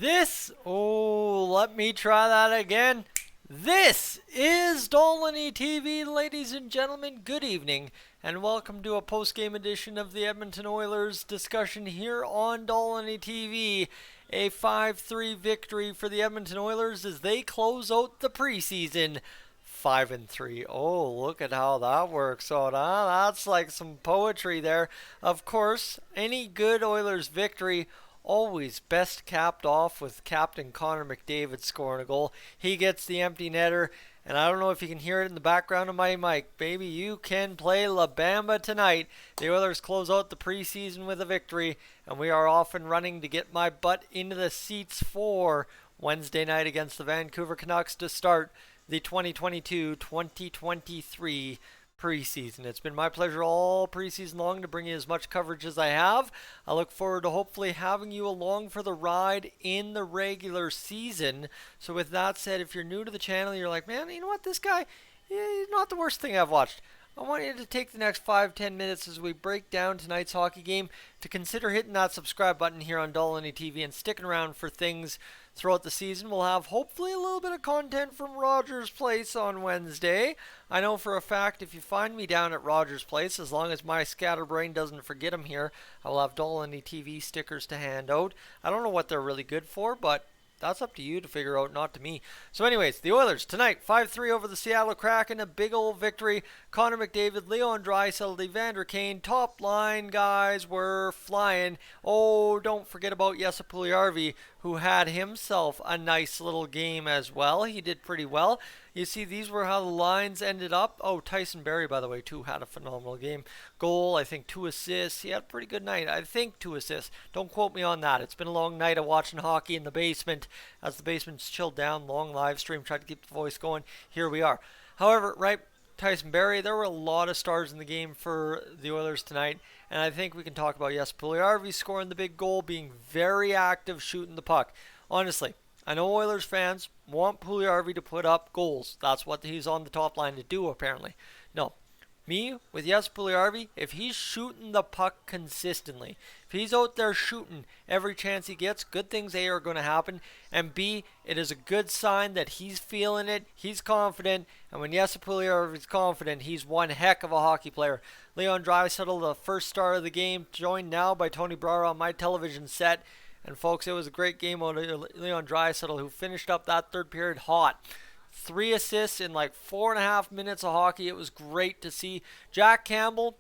Let me try that again. This is Dolany TV, ladies and gentlemen. Good evening, and welcome to a post-game edition of the Edmonton Oilers discussion here on Dolany TV. A 5-3 victory for the Edmonton Oilers as they close out the preseason. 5-3. Oh, look at how that works out, huh? That's like some poetry there. Of course, any good Oilers victory always best capped off with Captain Connor McDavid scoring a goal. He gets the empty netter, and I don't know if you can hear it in the background of my mic. Baby, you can play La Bamba tonight. The Oilers close out the preseason with a victory, and we are off and running to get my butt into the seats for Wednesday night against the Vancouver Canucks to start the 2022-2023 preseason. It's been my pleasure all preseason long to bring you as much coverage as I have. I look forward to hopefully having you along for the ride in the regular season. So with that said, if you're new to the channel, you're like, man, you know what, this guy, he's not the worst thing I've watched. I want you to take the next 5-10 minutes as we break down tonight's hockey game to consider hitting that subscribe button here on Dolany TV and sticking around for things throughout the season. We'll have hopefully a little bit of content from Rogers Place on Wednesday. I know for a fact if you find me down at Rogers Place, as long as my scatterbrain doesn't forget them here, I will have Dolany TV stickers to hand out. I don't know what they're really good for, but that's up to you to figure out, not to me. So anyways, the Oilers tonight, 5-3 over the Seattle Kraken, a big old victory. Connor McDavid, Leon Draisaitl, Evander Kane, top line guys were flying. Oh, don't forget about Jesse Puljujarvi, who had himself a nice little game as well. He did pretty well. You see, these were how the lines ended up. Oh, Tyson Barrie, by the way, too, had a phenomenal game. Goal, I think 2 assists. He had a pretty good night. I think 2 assists. Don't quote me on that. It's been a long night of watching hockey in the basement. As the basement's chilled down, long live stream, tried to keep the voice going. Here we are. However, right, Tyson Barrie, there were a lot of stars in the game for the Oilers tonight. And I think we can talk about, yes, Puljujarvi scoring the big goal, being very active, shooting the puck. Honestly, I know Oilers fans want Puljujarvi to put up goals. That's what he's on the top line to do, apparently. No. Me, with Jesse Puljujarvi, if he's shooting the puck consistently, if he's out there shooting every chance he gets, good things A are going to happen. And B, it is a good sign that he's feeling it, he's confident, and when Jesse Puljujarvi is confident, he's one heck of a hockey player. Leon Draisaitl, the first star of the game, joined now by Tony Brower on my television set. And folks, it was a great game on Leon Draisaitl, who finished up that third period hot. 3 assists in like 4.5 minutes of hockey. It was great to see. Jack Campbell,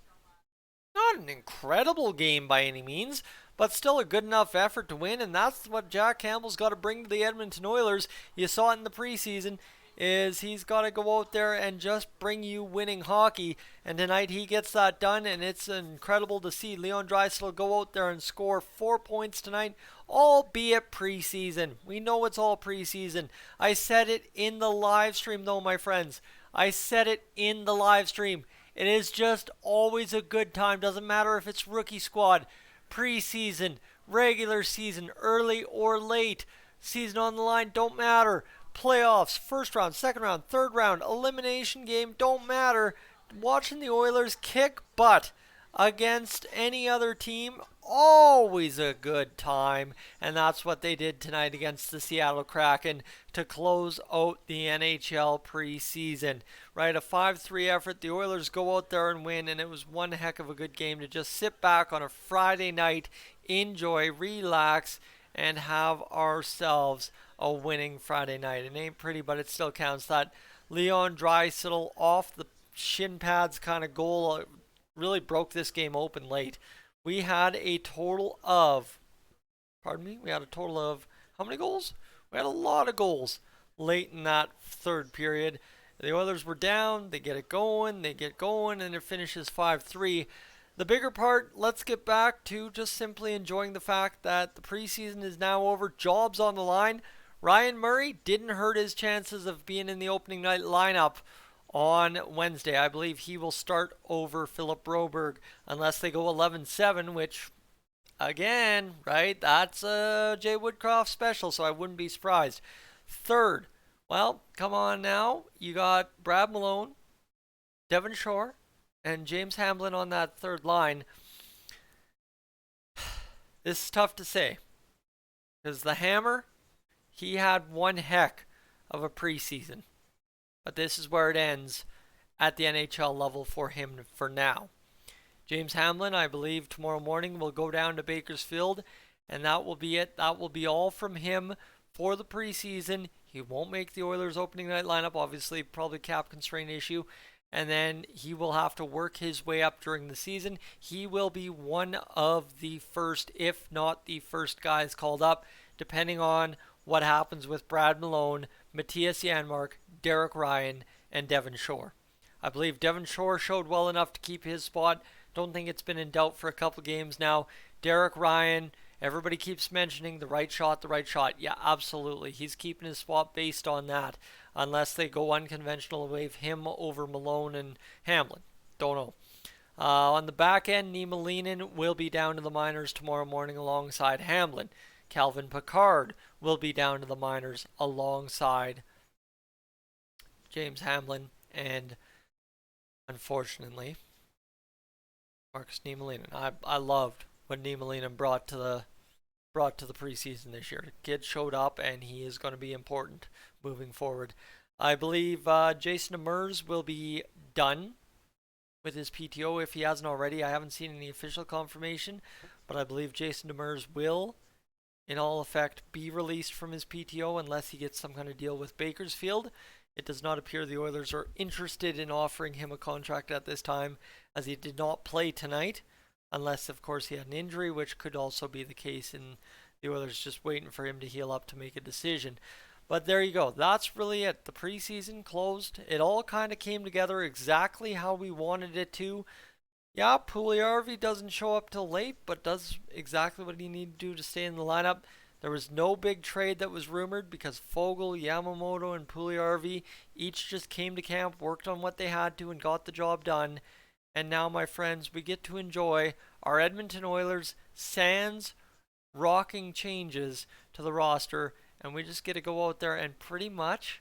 not an incredible game by any means, but still a good enough effort to win. And that's what Jack Campbell's got to bring to the Edmonton Oilers. You saw it in the preseason. Is he's got to go out there and just bring you winning hockey. And tonight he gets that done, and it's incredible to see Leon Draisaitl go out there and score 4 points tonight, albeit preseason. We know it's all preseason. I said it in the live stream, though, my friends. I said it in the live stream. It is just always a good time. Doesn't matter if it's rookie squad, preseason, regular season, early or late. Season on the line, don't matter. Playoffs, first round, second round, third round, elimination game, don't matter. Watching the Oilers kick butt against any other team, always a good time. And that's what they did tonight against the Seattle Kraken to close out the NHL preseason. Right, a 5-3 effort. The Oilers go out there and win, and it was one heck of a good game to just sit back on a Friday night, enjoy, relax, and have ourselves a winning Friday night. It ain't pretty, but it still counts. That Leon Draisaitl off the shin pads kind of goal really broke this game open late. We had a total of, how many goals? We had a lot of goals late in that third period. The Oilers were down, they get going, and it finishes 5-3. The bigger part, let's get back to just simply enjoying the fact that the preseason is now over. Jobs on the line. Ryan Murray didn't hurt his chances of being in the opening night lineup on Wednesday. I believe he will start over Philip Broberg unless they go 11-7, which, again, right, that's a Jay Woodcroft special, so I wouldn't be surprised. Third, well, come on now. You got Brad Malone, Devon Shore, and James Hamblin on that third line. This is tough to say because the hammer He had one heck of a preseason, but this is where it ends at the NHL level for him for now. James Hamblin, I believe tomorrow morning will go down to Bakersfield, and that will be it. That will be all from him for the preseason. He won't make the Oilers opening night lineup, obviously, probably cap constraint issue. And then he will have to work his way up during the season. He will be one of the first, if not the first guys called up, depending on what happens with Brad Malone, Matthias Janmark, Derek Ryan, and Devon Shore. I believe Devon Shore showed well enough to keep his spot. Don't think it's been in doubt for a couple games now. Derek Ryan, everybody keeps mentioning the right shot, the right shot. Yeah, absolutely. He's keeping his spot based on that, unless they go unconventional and waive him over Malone and Hamblin. Don't know. On the back end, Nima Leanin will be down to the minors tomorrow morning alongside Hamblin. Calvin Pickard will be down to the minors alongside James Hamblin and, unfortunately, Marcus Niemelainen. I loved what Niemelainen brought to the preseason this year. The kid showed up, and he is going to be important moving forward. I believe Jason Demers will be done with his PTO if he hasn't already. I haven't seen any official confirmation, but I believe Jason Demers will, in all effect, be released from his PTO unless he gets some kind of deal with Bakersfield. It does not appear the Oilers are interested in offering him a contract at this time, as he did not play tonight, unless, of course, he had an injury, which could also be the case, and the Oilers just waiting for him to heal up to make a decision. But there you go. That's really it. The preseason closed. It all kind of came together exactly how we wanted it to. Yeah, Puljujarvi doesn't show up till late, but does exactly what he needed to do to stay in the lineup. There was no big trade that was rumored because Foegele, Yamamoto, and Puljujarvi each just came to camp, worked on what they had to, and got the job done. And now, my friends, we get to enjoy our Edmonton Oilers sans rocking changes to the roster, and we just get to go out there and pretty much,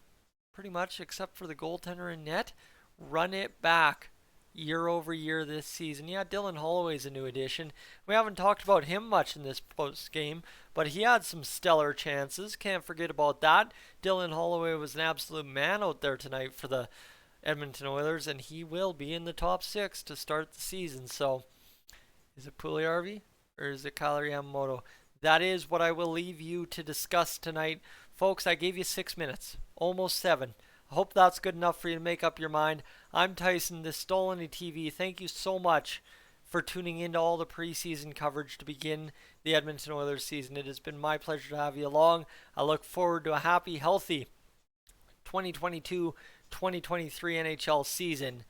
except for the goaltender and net, run it back year over year this season. Yeah, Dylan Holloway's a new addition. We haven't talked about him much in this post game, but he had some stellar chances. Can't forget about that. Dylan Holloway was an absolute man out there tonight for the Edmonton Oilers, and he will be in the top 6 to start the season. So, is it Puljujarvi or is it Kailer Yamamoto? That is what I will leave you to discuss tonight. Folks, I gave you 6 minutes, almost 7. I hope that's good enough for you to make up your mind. I'm Tyson, this is Stolany TV. Thank you so much for tuning into all the preseason coverage to begin the Edmonton Oilers season. It has been my pleasure to have you along. I look forward to a happy, healthy 2022-2023 NHL season.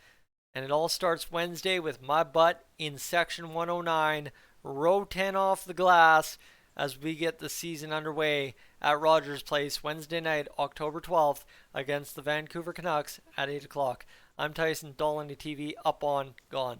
And it all starts Wednesday with my butt in Section 109, row 10 off the glass, as we get the season underway at Rogers Place Wednesday night, October 12th, against the Vancouver Canucks at 8 o'clock. I'm Tyson, Stolany TV, up on, gone.